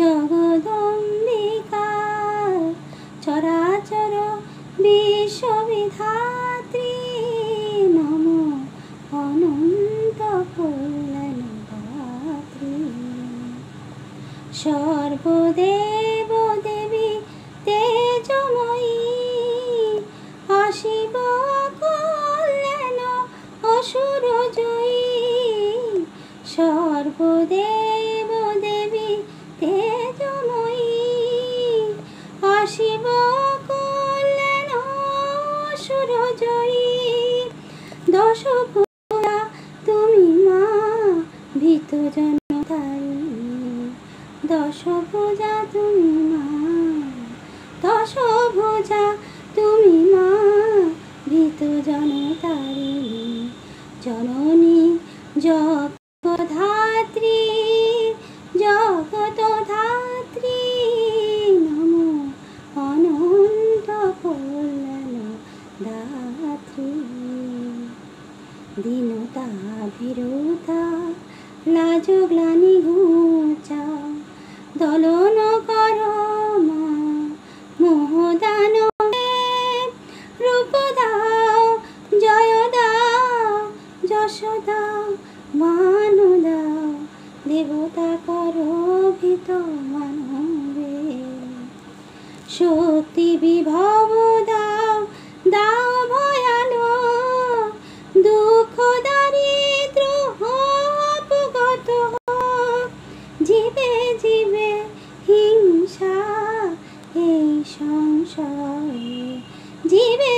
জগদম্বিকা চরাচর বিশ্ববিধাত্রী নমো অনন্ত কল্যাণদাত্রী। সর্বদেব দেবী তেজময়ী আসিব কল্যাণ অসুর জয়ী। সর্বদেব দেবী তেজময়ী আসিব কল্যাণ অসুর জয়ী। দশভুজা তুমি মা ভীত জনতারিণী। দশভুজা তুমি মা, দশভুজা তুমি মা ভীত জনতারিণী। জননী জগদ্ধাত্রী জগদ্ধাত্রী নমো অনন্ত কল্যাণদাত্রী। দীনতা ভীরুতা লাজ গ্লানি ঘুচাও দলন কর মা মোহদানবে। রূপ দাও জয় দাও যশ দাও মান দাও দেবতা করো ভীত মানবে। শক্তি বিভব দাও দাও ভয়ালো দুঃখ দারিদ্র অপগত জীবে জীবে হিংসা এই সংসারে জীবে